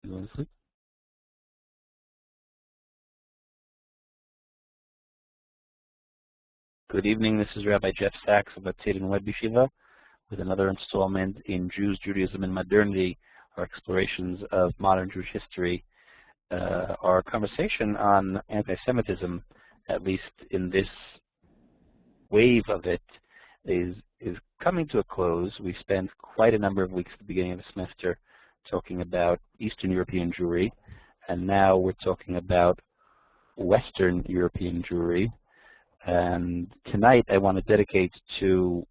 You want to sleep? Good evening. This is Rabbi Jeff Sachs of WebYeshiva with another installment in Jews, Judaism, and Modernity, our explorations of modern Jewish history. Our conversation on anti-Semitism, at least in this wave of it, is coming to a close. We spent quite a number of weeks at the beginning of the semester talking about Eastern European Jewry, and now we're talking about Western European Jewry. And tonight I want to dedicate to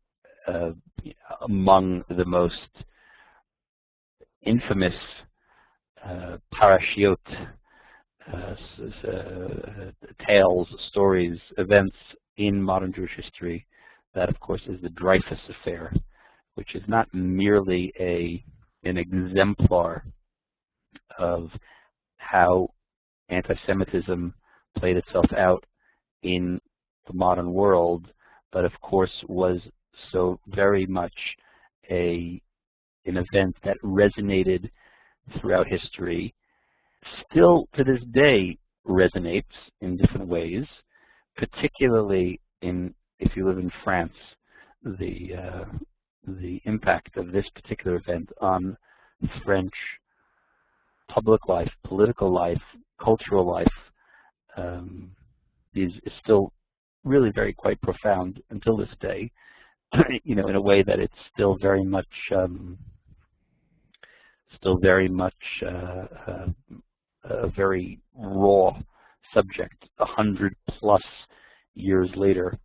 among the most infamous parashiot, tales, stories, events in modern Jewish history. That, of course, is the Dreyfus Affair, which is not merely an exemplar of how anti-Semitism played itself out in the modern world, but of course was so very much an event that resonated throughout history, still to this day resonates in different ways, particularly if you live in France, the impact of this particular event on French public life, political life, cultural life is still really quite profound until this day. In a way that it's still very much a very raw subject 100+ years later,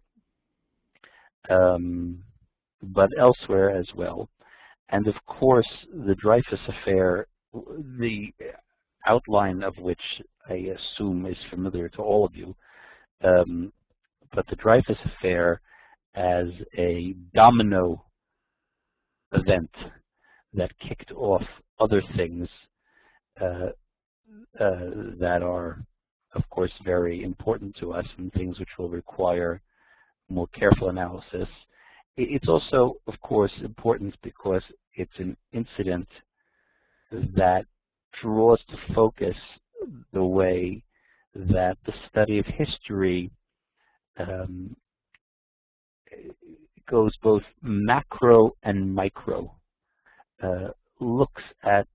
but elsewhere as well. And of course, the Dreyfus Affair, the outline of which I assume is familiar to all of you, but the Dreyfus Affair as a domino event that kicked off other things that are, of course, very important to us and things which will require more careful analysis. It's also, of course, important because it's an incident that draws to focus the way that the study of history goes both macro and micro, looks at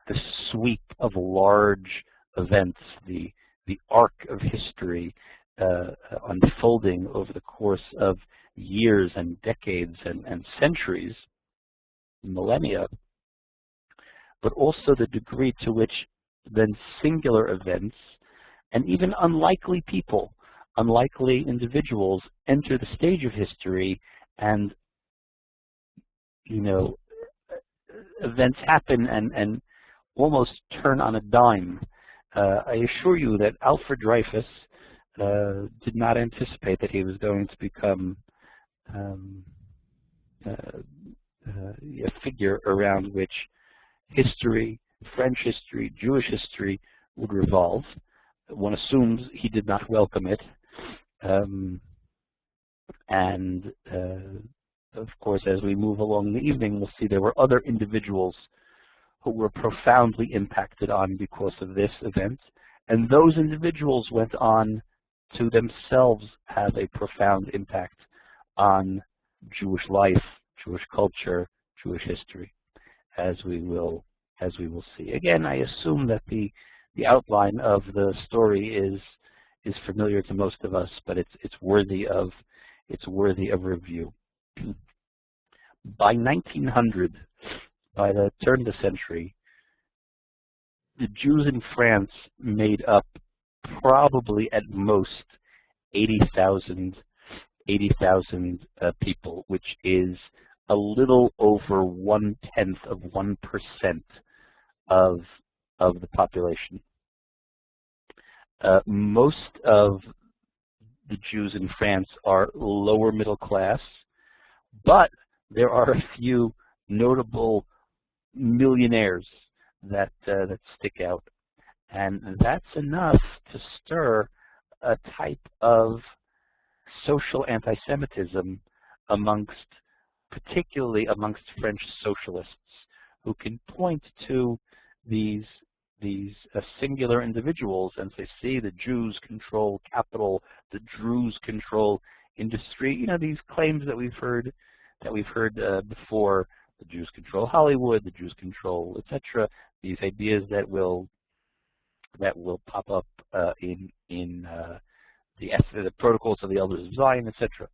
the sweep of large events, the arc of history unfolding over the course of years and decades and centuries, millennia, but also the degree to which then singular events and even unlikely people, unlikely individuals enter the stage of history, and events happen and almost turn on a dime. I assure you that Alfred Dreyfus did not anticipate that he was going to become a figure around which history, French history, Jewish history would revolve. One assumes he did not welcome it. Of course, as we move along the evening, we'll see there were other individuals who were profoundly impacted on because of this event, and those individuals went on to themselves have a profound impact on Jewish life, Jewish culture, Jewish history, as we will see. Again, I assume that the outline of the story is familiar to most of us, but it's worthy of review. By 1900, by the turn of the century, the Jews in France made up probably at most 80,000 people, which is a little over 0.1% of the population. Most of the Jews in France are lower middle class, but there are a few notable millionaires that stick out, and that's enough to stir a type of social anti-Semitism particularly amongst French socialists, who can point to these singular individuals and say, see, the Jews control capital, the Druze control industry. You know, these claims that we've heard before. The Jews control Hollywood, the Jews control, etc. These ideas that will pop up in the protocols of the elders of Zion, etc.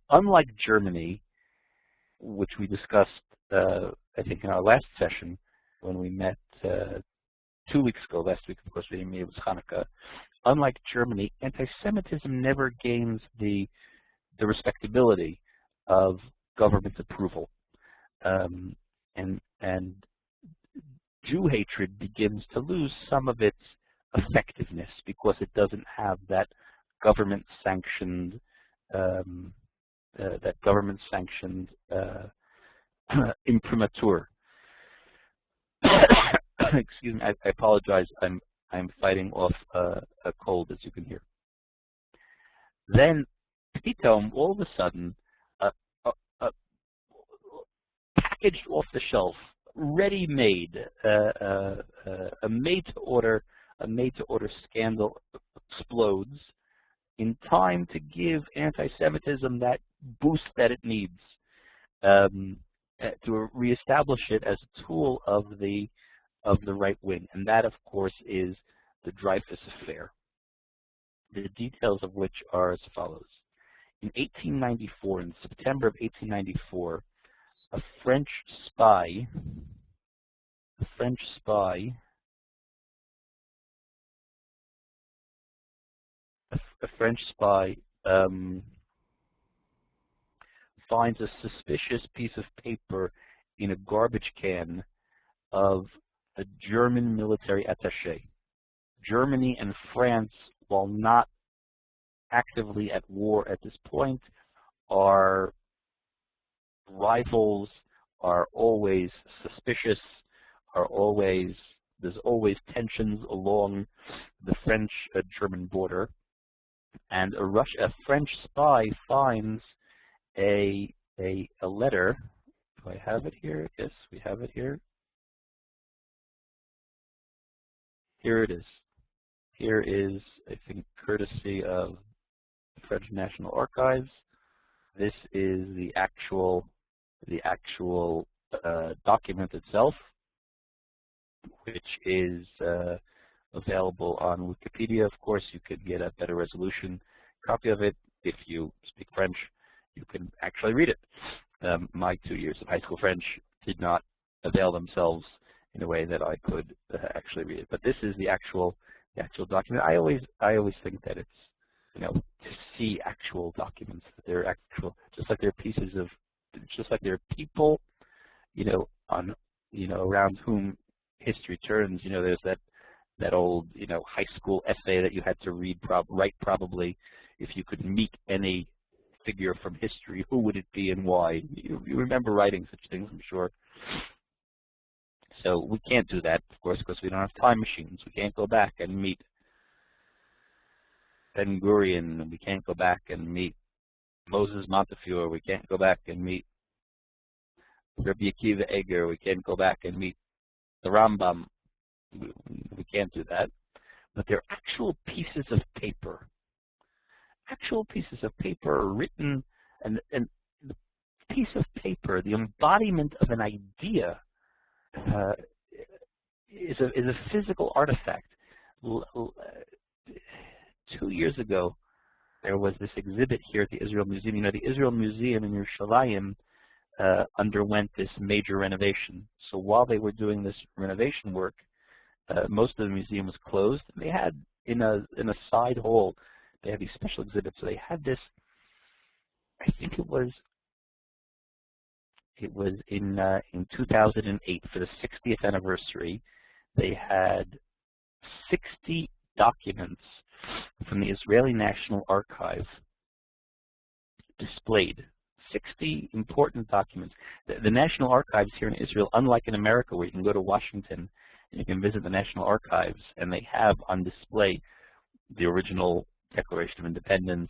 Unlike Germany, which we discussed, I think, in our last session when we met 2 weeks ago. Last week, of course, we didn't meet. It was Hanukkah. Unlike Germany, anti-Semitism never gains the respectability of government approval, and Jew hatred begins to lose some of its effectiveness because it doesn't have that government-sanctioned imprimatur. Excuse me, I apologize. I'm fighting off a cold, as you can hear. Then, Pitom, all of a sudden, packaged off the shelf, ready-made, a made-to-order scandal explodes in time to give anti-Semitism that boost that it needs, to reestablish it as a tool of the right wing, and that, of course, is the Dreyfus Affair. The details of which are as follows: in 1894, in September of 1894, a French spy finds a suspicious piece of paper in a garbage can of a German military attaché. Germany and France, while not actively at war at this point, are rivals, are always suspicious, there's always tensions along the French-German border, and a French spy finds a letter. Do I have it here? Yes, we have it here. Here it is. Here is, I think, courtesy of the French National Archives. This is the actual document itself, which is available on Wikipedia. Of course, you could get a better resolution copy of it. If you speak French, you can actually read it. My 2 years of high school French did not avail themselves in a way that I could actually read it. But this is the actual document. I always think that it's, you know, to see actual documents, that they're actual, just like they're pieces of, just like they're people, you know, around whom history turns. You know, there's that old, you know, high school essay that you had to write probably if you could meet any figure from history, who would it be and why? You remember writing such things, I'm sure. So we can't do that, of course, because we don't have time machines. We can't go back and meet Ben Gurion, and we can't go back and meet Moses Montefiore. We can't go back and meet Rabbi Akiva Eger. We can't go back and meet the Rambam. We can't do that. But they're actual pieces of paper. Actual pieces of paper written, and the piece of paper, the embodiment of an idea, is a physical artifact. 2 years ago, there was this exhibit here at the Israel Museum. You know, the Israel Museum in Yerushalayim underwent this major renovation. So while they were doing this renovation work, most of the museum was closed. And they had in a side hall, they had these special exhibits. So they had this. I think it was in 2008 for the 60th anniversary. They had 60 documents from the Israeli National Archive displayed. 60 important documents. The National Archives here in Israel, unlike in America where you can go to Washington and you can visit the National Archives, and they have on display the original Declaration of Independence,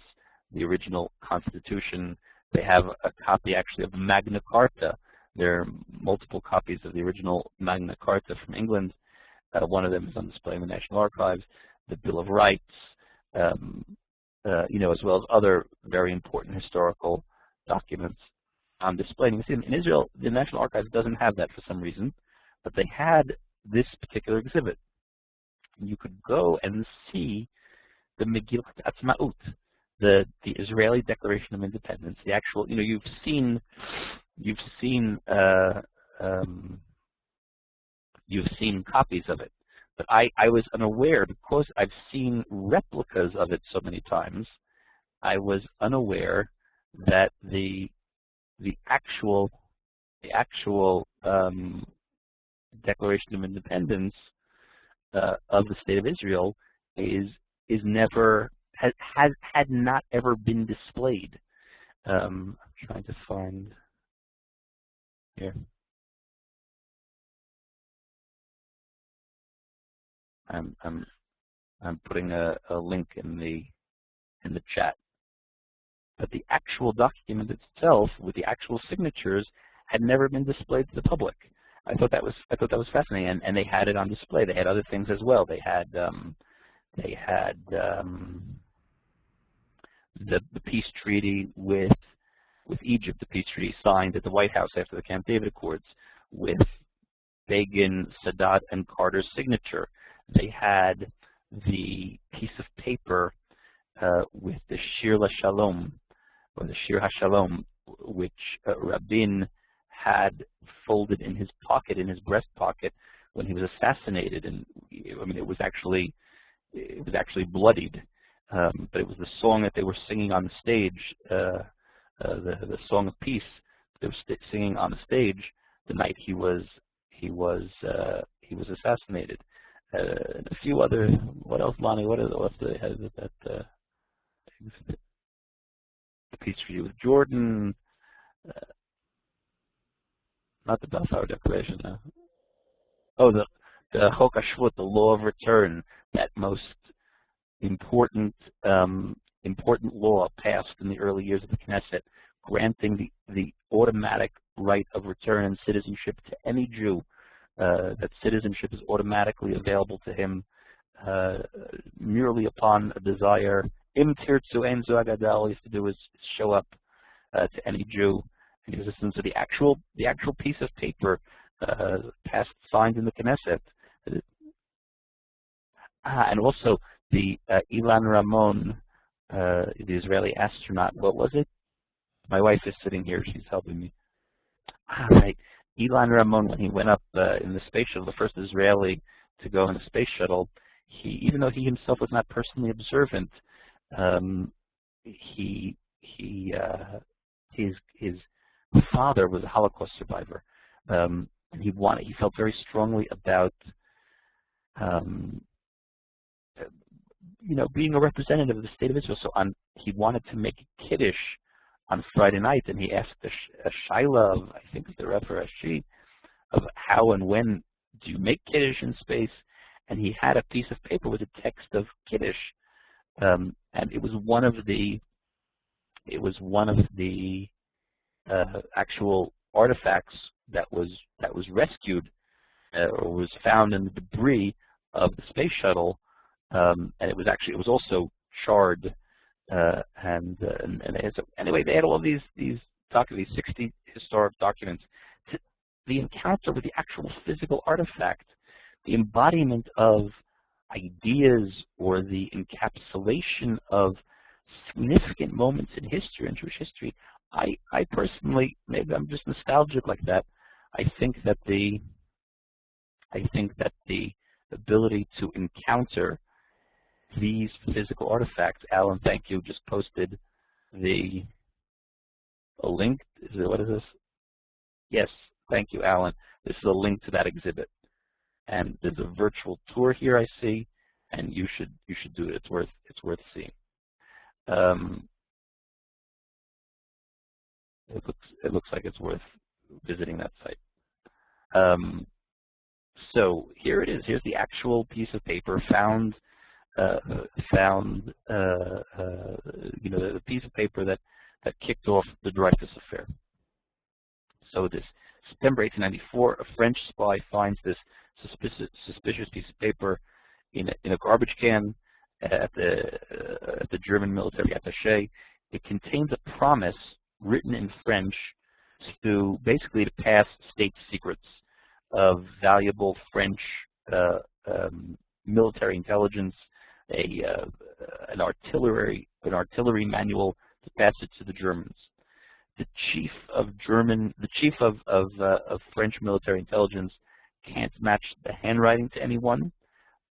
the original Constitution. They have a copy actually of Magna Carta. There are multiple copies of the original Magna Carta from England. One of them is on display in the National Archives, the Bill of Rights, as well as other very important historical documents on display. And in Israel, the National Archives doesn't have that for some reason, but they had this particular exhibit. You could go and see the Megillat Atzmaut, the Israeli Declaration of Independence. The actual, you've seen copies of it, but I was unaware, because I've seen replicas of it so many times. I was unaware that the actual Declaration of Independence of the State of Israel had not ever been displayed. I'm trying to find here. I'm putting a link in the chat. But the actual document itself, with the actual signatures, had never been displayed to the public. I thought that was fascinating, and they had it on display. They had other things as well. They had the peace treaty with Egypt, the peace treaty signed at the White House after the Camp David Accords, with Begin, Sadat, and Carter's signature. They had the piece of paper with the Shir LaShalom, or the Shir HaShalom, which Rabin had folded in his pocket, in his breast pocket, when he was assassinated. And I mean, it was actually bloodied, but it was the song that they were singing on the stage, the song of peace. They were singing on the stage the night he was assassinated. And a few other. What else, Lonnie? What's the peace treaty with Jordan? Not the Balfour Declaration. No. Oh, the Chok HaShvut, the law of return, that most important law passed in the early years of the Knesset, granting the automatic right of return and citizenship to any Jew. That citizenship is automatically available to him merely upon a desire. Im tirtzu ein zu agada, all he has to do is show up to any Jew. And he was listening to the actual piece of paper passed, signed in the Knesset. And also the Ilan Ramon, the Israeli astronaut. What was it? My wife is sitting here. She's helping me. Right. Ilan Ramon, when he went up in the space shuttle, the first Israeli to go in the space shuttle, even though he himself was not personally observant, his father was a Holocaust survivor, and he felt very strongly about being a representative of the State of Israel. So he wanted to make a kiddush on Friday night, and he asked a shaila of, I think, the Rebbe Rashi, of how and when do you make kiddush in space, and he had a piece of paper with a text of kiddush, and it was one of the actual artifacts that was rescued or was found in the debris of the space shuttle, and it was also charred. Anyway, they had all these documents, 60 historic documents. The encounter with the actual physical artifact, the embodiment of ideas, or the encapsulation of significant moments in history, in Jewish history. I personally, maybe I'm just nostalgic like that. I think that the ability to encounter these physical artifacts. Alan, thank you, just posted a link. What is this? Yes, thank you, Alan. This is a link to that exhibit, and there's a virtual tour here I see, and you should do it. It's worth seeing. It looks like it's worth visiting that site. So here it is. Here's the actual piece of paper found. The piece of paper that kicked off the DREYFUS affair. So this September 1894, a French spy finds this suspicious piece of paper in a garbage can at the German military attaché. It contains a promise written in French to basically to pass state secrets of valuable French military intelligence, an artillery manual to pass it to the Germans. The chief of French military intelligence can't match the handwriting to anyone,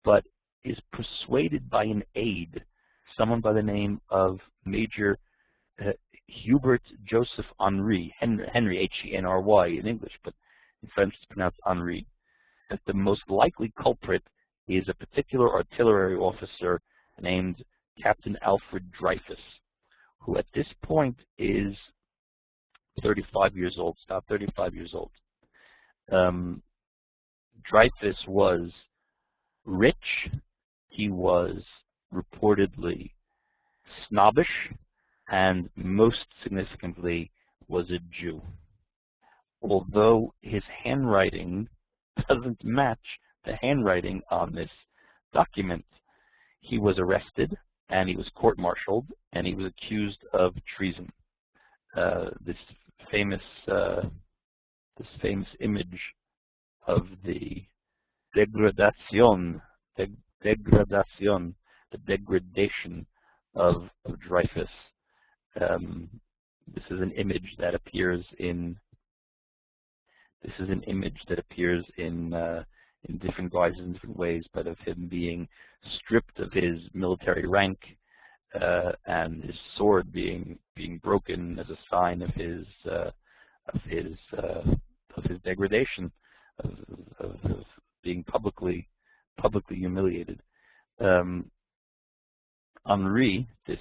but is persuaded by an aide, someone by the name of Major Hubert Joseph Henry, Henry, in English, but in French it's pronounced Henri, that the most likely culprit is a particular artillery officer named Captain Alfred Dreyfus, who at this point is 35 years old, about 35 years old. Dreyfus was rich, he was reportedly snobbish, and most significantly was a Jew. Although his handwriting doesn't match the handwriting on this document, he was arrested and he was court-martialed and he was accused of treason. This famous image of the degradation, the degradation of Dreyfus. This is an image that appears in different guises, in different ways, but of him being stripped of his military rank and his sword being broken as a sign of his degradation, of being publicly humiliated. Henri, this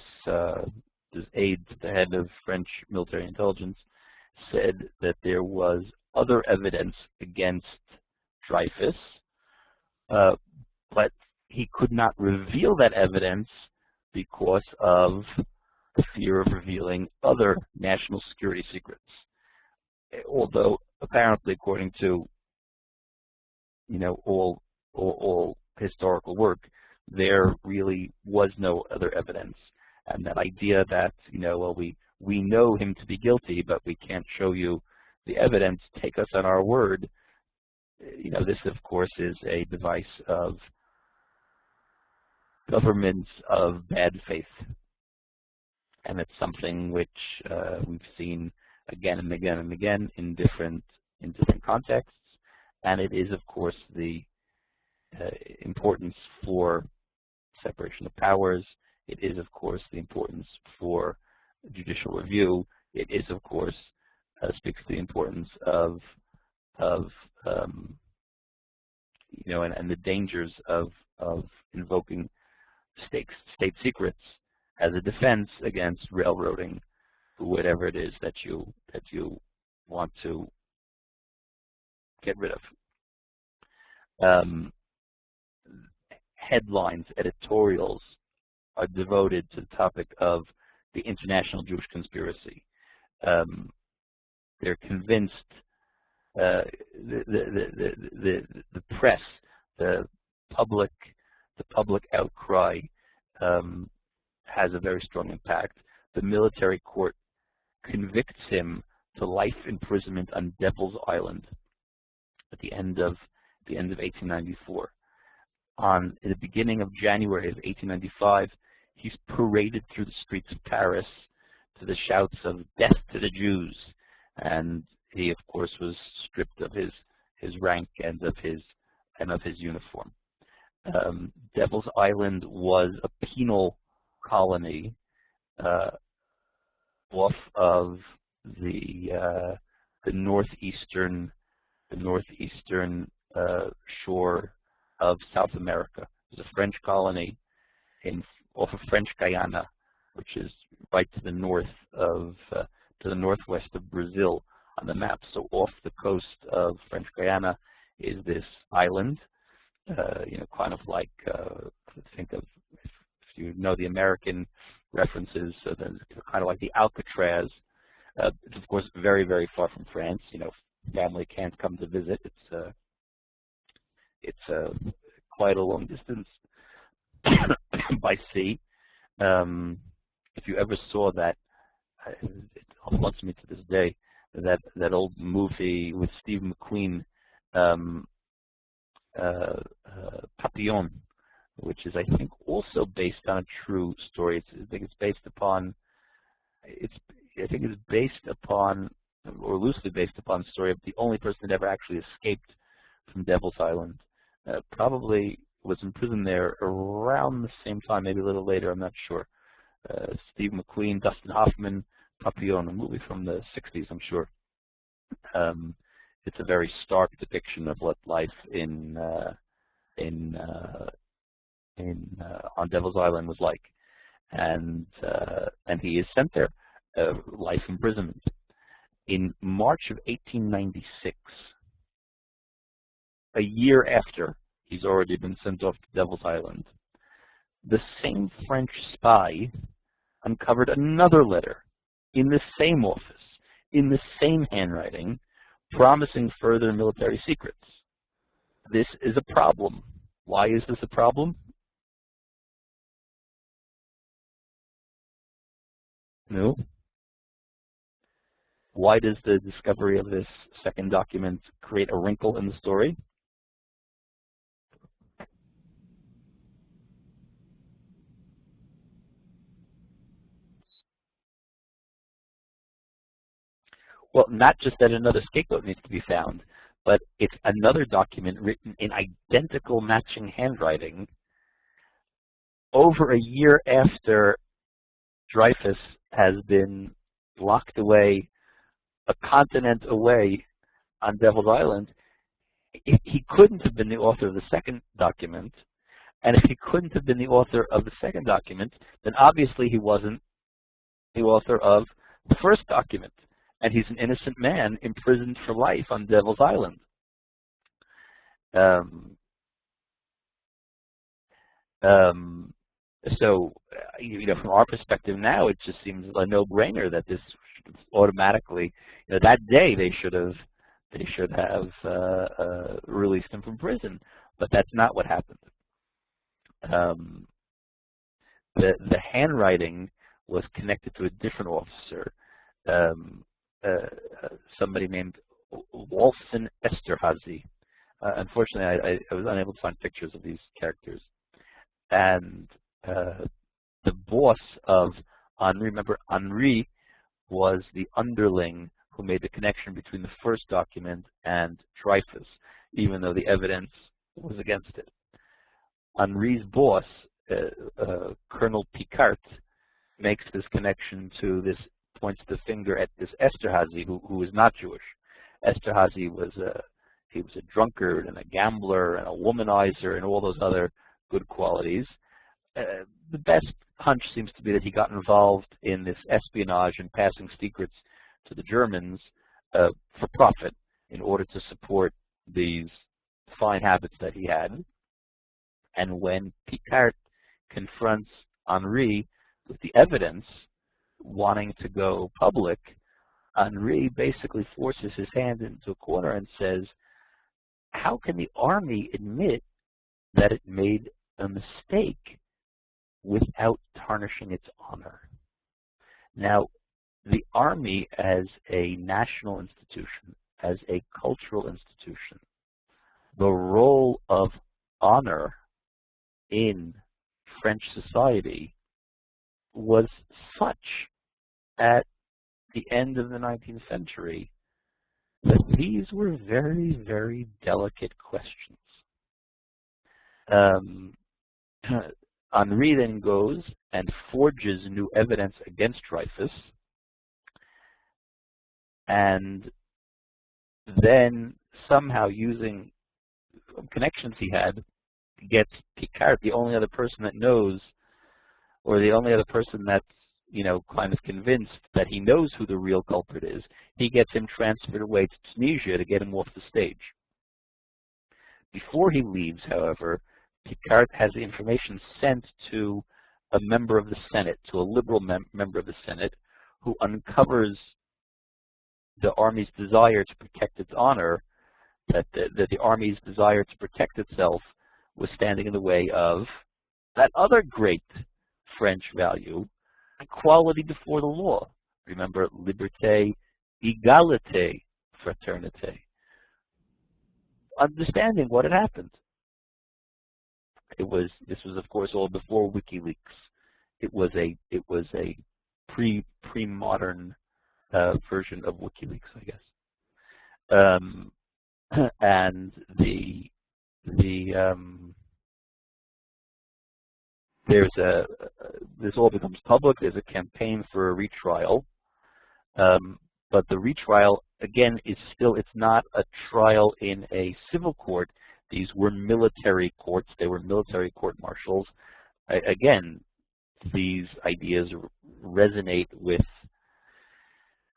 aide to the head of French military intelligence, said that there was other evidence against Dreyfus, but he could not reveal that evidence because of the fear of revealing other national security secrets. Although apparently, according to all historical work, there really was no other evidence, and that idea that well, we know him to be guilty, but we can't show you the evidence, take us on our word. This of course is a device of governments of bad faith, and it's something which we've seen again and again and again in different contexts, and it is of course the importance for separation of powers. It is of course the importance for judicial review. It is of course speaks to the importance of and the dangers of invoking state secrets as a defense against railroading whatever it is that you want to get rid of. Headlines, editorials are devoted to the topic of the international Jewish conspiracy. They're convinced, the press, the public outcry has a very strong impact. The military court convicts him to life imprisonment on Devil's Island at the end of 1894. In the beginning of January of 1895, he's paraded through the streets of Paris to the shouts of "Death to the Jews," and he, of course, was stripped of his rank and of his uniform. Devil's Island was a penal colony off of the northeastern shore of South America. It was a French colony off of French Guyana, which is right to the northwest of Brazil on the map. So off the coast of French Guyana is this island, kind of like think of, if you know the American references, so then it's kind of like the Alcatraz. It's of course very, very far from France. Family can't come to visit. it's quite a long distance by sea. If you ever saw that, it haunts me to this day, that old movie with Steve McQueen, Papillon, which is, I think, also based on a true story. I think it's based upon, or loosely based upon the story of the only person that ever actually escaped from Devil's Island. Probably was imprisoned there around the same time, maybe a little later, I'm not sure. Steve McQueen, Dustin Hoffman, Papillon, a movie from the 60s, I'm sure. It's a very stark depiction of what life on Devil's Island was like, and he is sent there, life imprisonment. In March of 1896, a year after he's already been sent off to Devil's Island, the same French spy uncovered another letter in the same office, in the same handwriting, promising further military secrets. This is a problem. Why is this a problem? No. Why does the discovery of this second document create a wrinkle in the story? Well, not just that another scapegoat needs to be found, but it's another document written in identical matching handwriting over a year after Dreyfus has been locked away a continent away on Devil's Island. He couldn't have been the author of the second document, and if he couldn't have been the author of the second document, then obviously he wasn't the author of the first document, and he's an innocent man imprisoned for life on Devil's Island. So, from our perspective now, it just seems a no-brainer that this automatically, that day they should have released him from prison, but that's not what happened. The handwriting was connected to a different officer, somebody named Walson Esterhazy. Unfortunately, I was unable to find pictures of these characters. And the boss of Henri, remember, Henri was the underling who made the connection between the first document and Dreyfus, even though the evidence was against it. Henri's boss, Colonel Picard, makes this connection to this, points the finger at this Esterhazy, who is not Jewish. Esterhazy was he was a drunkard and a gambler and a womanizer and all those other good qualities. The best hunch seems to be that he got involved in this espionage and passing secrets to the Germans for profit in order to support these fine habits that he had. And when Picard confronts Henri with the evidence wanting to go public, Henri basically forces his hand into a corner and says, how can the army admit that it made a mistake without tarnishing its honor? Now, the army as a national institution, as a cultural institution, the role of honor in French society was such at the end of the 19th century that these were very, very delicate questions. Henri then goes and forges new evidence against Dreyfus, and then somehow, using connections he had, gets Picard, the only other person that knows, or the only other person that's kind of convinced that he knows who the real culprit is, he gets him transferred away to Tunisia to get him off the stage. Before he leaves, however, Picard has the information sent to a member of the Senate, to a liberal member of the Senate, who uncovers the army's desire to protect its honor that the army's desire to protect itself was standing in the way of that other great French value, equality before the law. Remember, liberté, égalité, fraternité. Understanding what had happened. This was of course all before WikiLeaks. It was a pre-modern version of WikiLeaks, I guess. And this all becomes public. There's a campaign for a retrial, but the retrial again it's not a trial in a civil court. These were military courts. They were military court-martials. Again, these ideas resonate with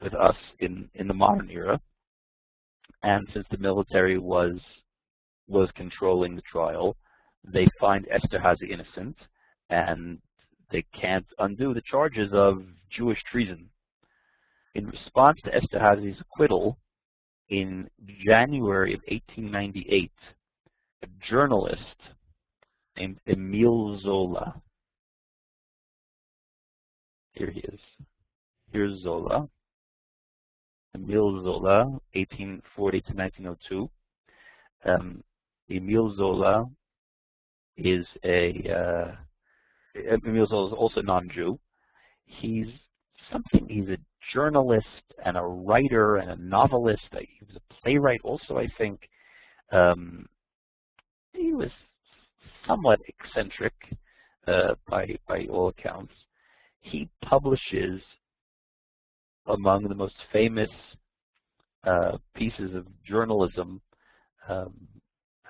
us in the modern era. And since the military was controlling the trial, they find Esterhazy innocent, and they can't undo the charges of Jewish treason. In response to Esterhazy's acquittal, in January of 1898, a journalist named Emile Zola, here he is, here's Zola, Emile Zola, 1840 to 1902. Emile Zola is Emile Zola is also non-Jew. He's a journalist and a writer and a novelist. He was a playwright also, I think. He was somewhat eccentric by all accounts. He publishes among the most famous pieces of journalism. I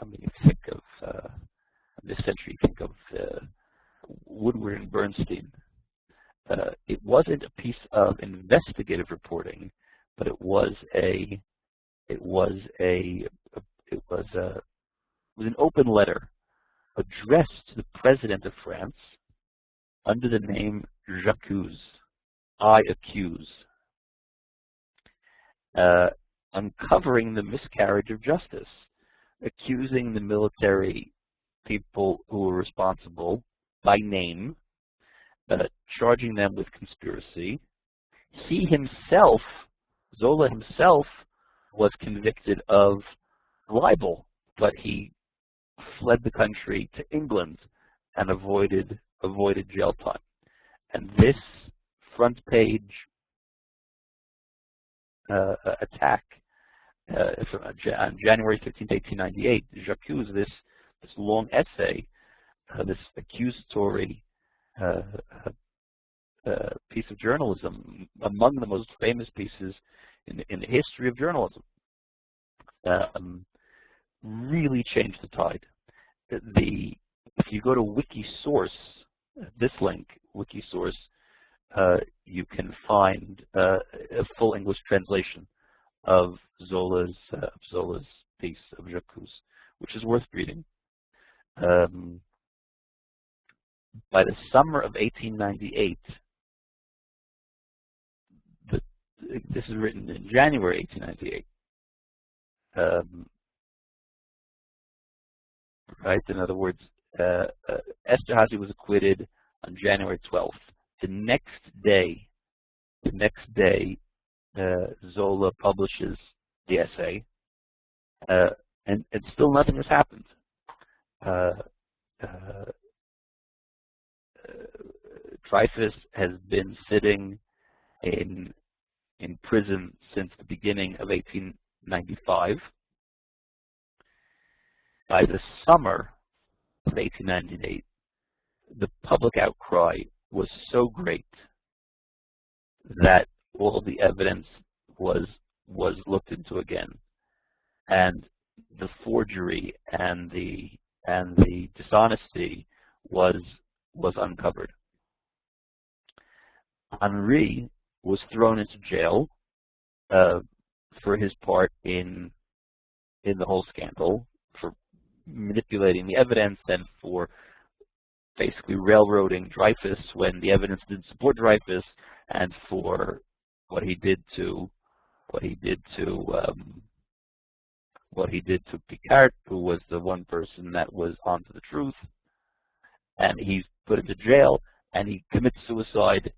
mean, you think of this century, you think of Woodward and Bernstein. It wasn't a piece of investigative reporting, but it was an open letter addressed to the President of France under the name J'accuse, I accuse, uncovering the miscarriage of justice, accusing the military people who were responsible by name, charging them with conspiracy. He himself, Zola himself, was convicted of libel, but he fled the country to England and avoided jail time. And this front page attack on January 15, 1898, J'accuse, this long essay, this accusatory piece of journalism, among the most famous pieces in the history of journalism, really changed the tide. If you go to Wikisource, this link, Wikisource, you can find a full English translation of Zola's piece of J'accuse, which is worth reading. By the summer of 1898, this is written in January 1898. Right? In other words, Esterhazy was acquitted on January 12th. The next day, Zola publishes the essay, and still nothing has happened. Dreyfus has been sitting in prison since the beginning of 1895. By the summer of 1898, the public outcry was so great that all the evidence was looked into again, and the forgery and the dishonesty was uncovered. Henri was thrown into jail for his part in the whole scandal, for manipulating the evidence and for basically railroading Dreyfus when the evidence didn't support Dreyfus, and for what he did to what he did to Picard, who was the one person that was onto the truth, and he's put into jail, and he commits suicide.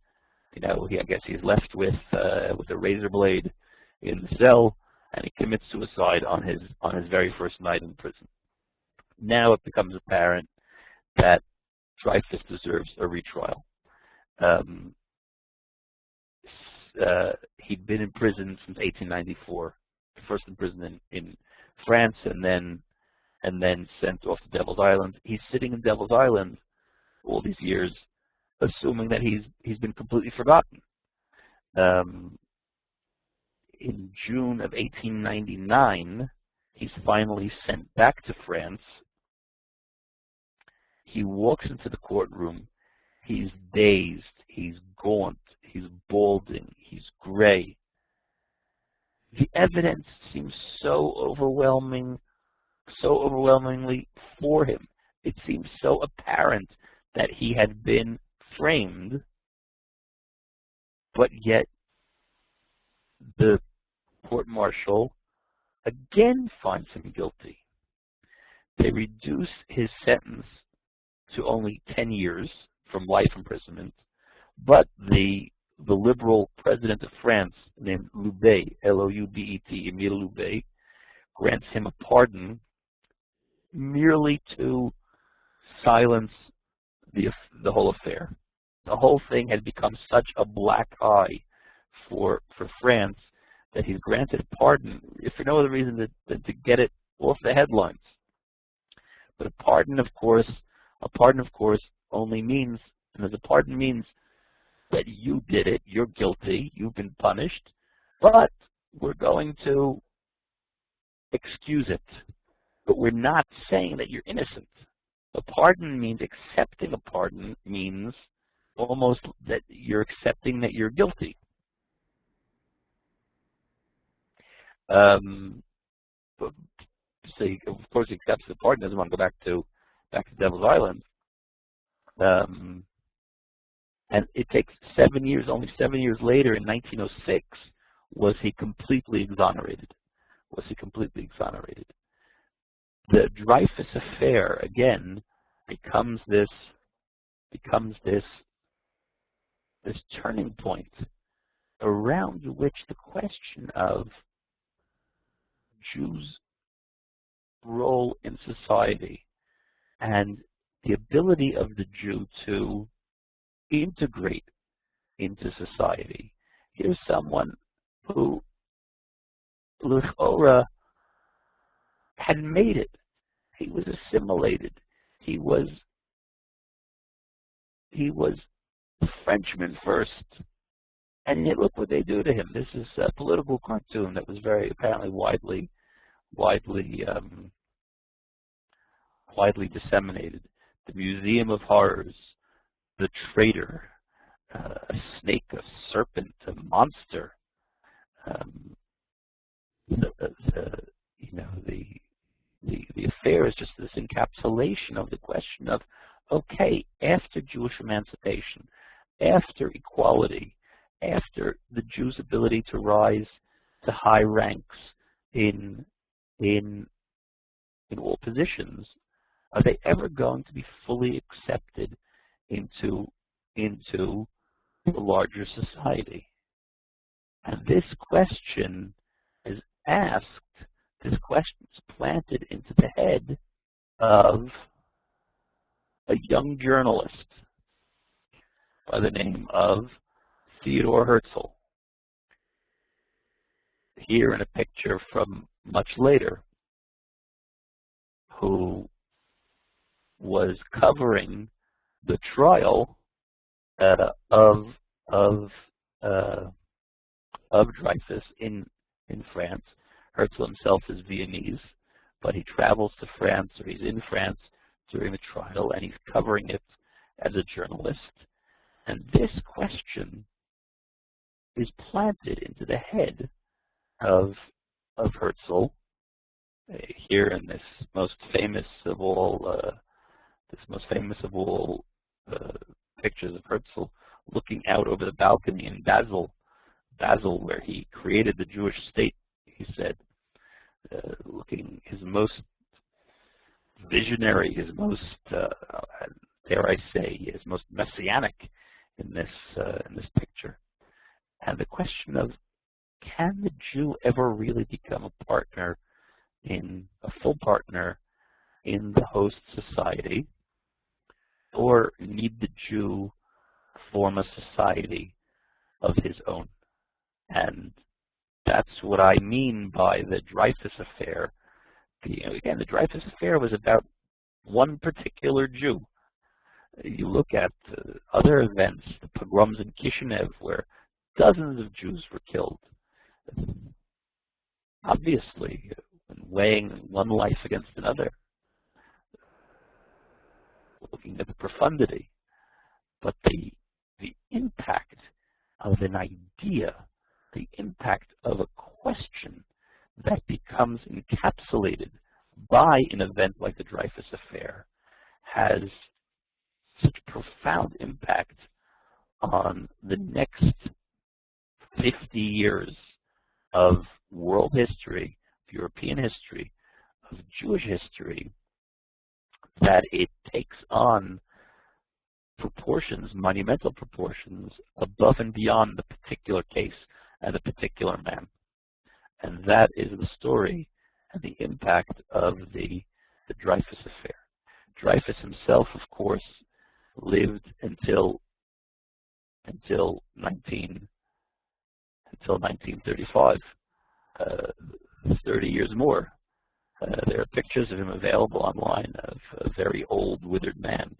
You know, I guess he's left with a razor blade in the cell, and he commits suicide on his very first night in prison. Now it becomes apparent that Dreyfus deserves a retrial. He'd been in prison since 1894, first in prison in France, and then sent off to Devil's Island. He's sitting in Devil's Island all these years, assuming that he's been completely forgotten. In June of 1899, he's finally sent back to France. He walks into the courtroom. He's dazed. He's gaunt. He's balding. He's gray. The evidence seems so overwhelmingly for him. It seems so apparent that he had been framed, but yet the court-martial again finds him guilty. They reduce his sentence to only 10 years from life imprisonment, but the liberal president of France, named Loubet, L-O-U-B-E-T, Emile Loubet, grants him a pardon merely to silence the whole affair. The whole thing had become such a black eye for France that he's granted a pardon, if for no other reason than to get it off the headlines. But a pardon, of course, only means, and as a pardon means that you did it, you're guilty, you've been punished, but we're going to excuse it. But we're not saying that you're innocent. A pardon means, accepting a pardon means almost that you're accepting that you're guilty. So he, of course, he accepts the pardon, doesn't want to go back to Devil's Island. And it takes 7 years, only 7 years later, in 1906, was he completely exonerated. The Dreyfus Affair, again, becomes this turning point around which the question of Jews' role in society and the ability of the Jew to integrate into society. Here's someone who, l'chora, had made it. He was assimilated. He was a Frenchman first. And yet look what they do to him. This is a political cartoon that was very apparently widely disseminated. The Museum of Horrors, the traitor, a snake, a serpent, a monster. The affair is just this encapsulation of the question of, okay, after Jewish emancipation, after equality, after the Jews' ability to rise to high ranks in all positions, are they ever going to be fully accepted into the larger society? And this question is asked, this question is planted into the head of a young journalist by the name of Theodore Herzl. Here in a picture from much later, who was covering the trial of Dreyfus in France. Herzl himself is Viennese, but he travels to France, or he's in France during the trial, and he's covering it as a journalist. And this question is planted into the head of Herzl here in this most famous of all pictures of Herzl looking out over the balcony in Basel, where he created the Jewish state. He said, his most visionary, his most, dare I say, his most messianic in this picture. And the question of, can the Jew ever really become a full partner in the host society, or need the Jew form a society of his own? And that's what I mean by the Dreyfus Affair. Again, the Dreyfus Affair was about one particular Jew. You look at other events, the pogroms in Kishinev, where dozens of Jews were killed. Obviously, when weighing one life against another, looking at the profundity, but the impact of an idea, the impact of a question that becomes encapsulated by an event like the Dreyfus Affair has such profound impact on the next 50 years of world history, of European history, of Jewish history, that it takes on proportions, monumental proportions, above and beyond the particular case and the particular man. And that is the story and the impact of the Dreyfus Affair. Dreyfus himself, of course, lived until 1935, 30 years more. There are pictures of him available online of a very old, withered man.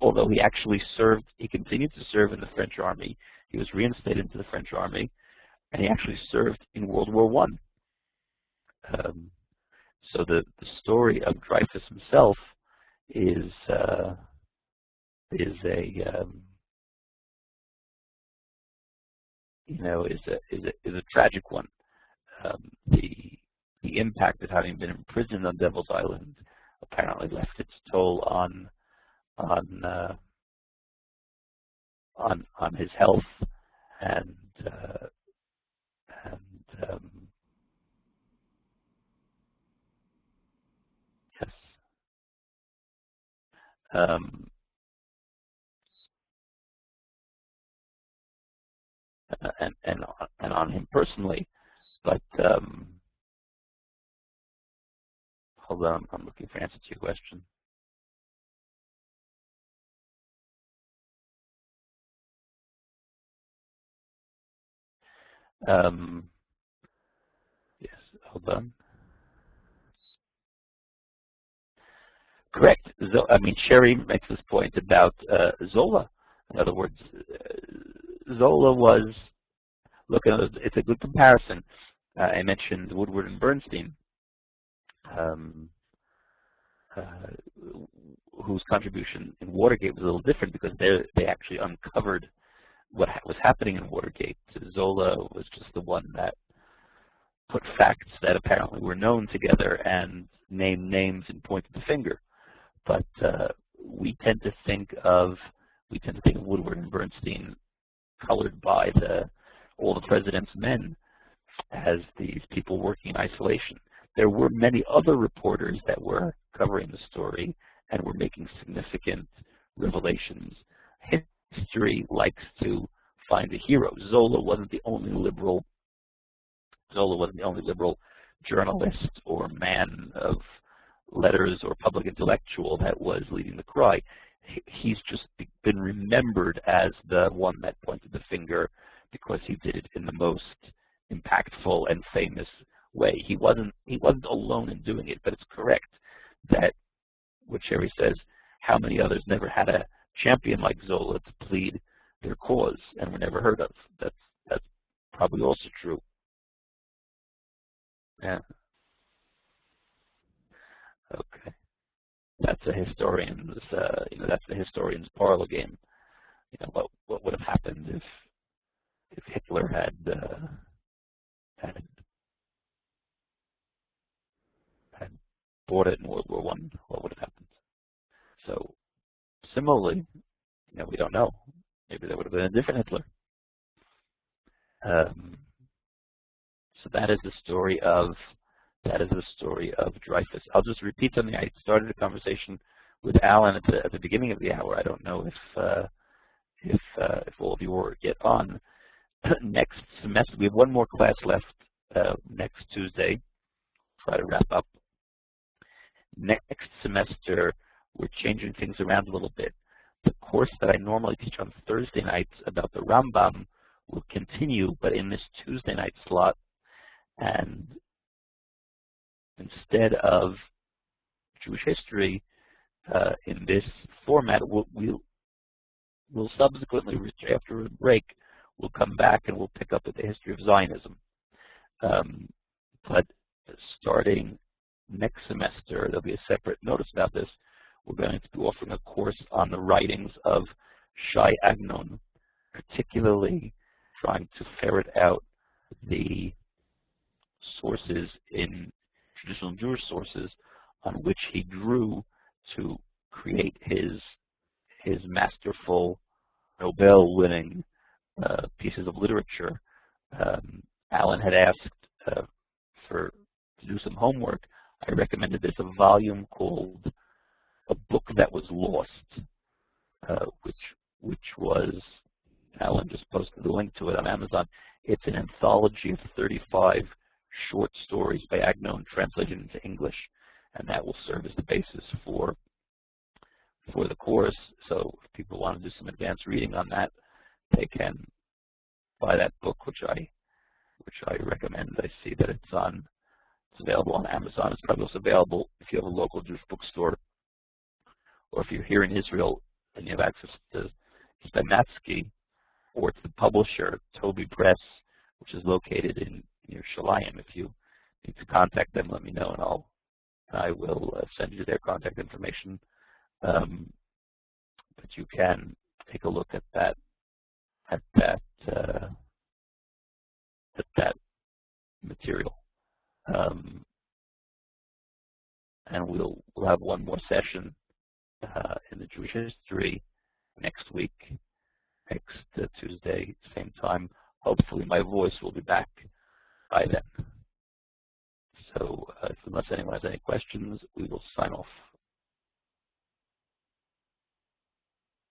Although he actually served, he continued to serve in the French army. He was reinstated into the French army, and he actually served in World War I. So the story of Dreyfus himself is a tragic one. The impact of having been imprisoned on Devil's Island apparently left its toll on his health and yes. And on him personally, but hold on, I'm looking for an answer to your question. Yes, hold on. Correct. I mean, Sherry makes this point about Zola. In other words, Zola was, look, it's a good comparison. I mentioned Woodward and Bernstein, whose contribution in Watergate was a little different because they actually uncovered what was happening in Watergate. Zola was just the one that put facts that apparently were known together and named names and pointed the finger. But we tend to think of Woodward and Bernstein, colored by all the president's men, as these people working in isolation. There were many other reporters that were covering the story and were making significant revelations. History likes to find a hero. Zola wasn't the only liberal journalist or man of letters or public intellectual that was leading the cry. He's just been remembered as the one that pointed the finger because he did it in the most impactful and famous way. He wasn't alone in doing it, but it's correct that what Sherry says, how many others never had a champion like Zola to plead their cause and were never heard of. That's probably also true. Yeah. Okay. That's a historian's, that's the historian's parlor game. What would have happened if Hitler had fought it in World War I? What would have happened? So similarly, we don't know. Maybe there would have been a different Hitler. So that is the story of that is the story of Dreyfus. I'll just repeat something. I started a conversation with Alan at the beginning of the hour. I don't know if all of you will get on. Next semester, we have one more class left next Tuesday. Try to wrap up. Next semester, we're changing things around a little bit. The course that I normally teach on Thursday nights about the Rambam will continue, but in this Tuesday night slot. And instead of Jewish history in this format, we'll subsequently, after a break, we'll come back and we'll pick up at the history of Zionism. But starting next semester, there'll be a separate notice about this. We're going to be offering a course on the writings of Shai Agnon, particularly trying to ferret out the sources in traditional Jewish sources on which he drew to create his masterful Nobel-winning pieces of literature. Alan had asked to do some homework. I recommended this a volume called A Book That Was Lost, which was, Alan just posted the link to it on Amazon. It's an anthology of 35 short stories by Agnon translated into English, and that will serve as the basis for the course. So if people want to do some advanced reading on that, they can buy that book, which I recommend. I see that it's available on Amazon. It's probably also available if you have a local Jewish bookstore, or if you're here in Israel and you have access to Spenatsky, or to the publisher, Toby Press, which is located in Yerushalayim. If you need to contact them, let me know, and I will send you their contact information. But you can take a look at that material. And we'll have one more session in the Jewish history next week, next Tuesday, same time. Hopefully my voice will be back by then. So unless anyone has any questions, we will sign off.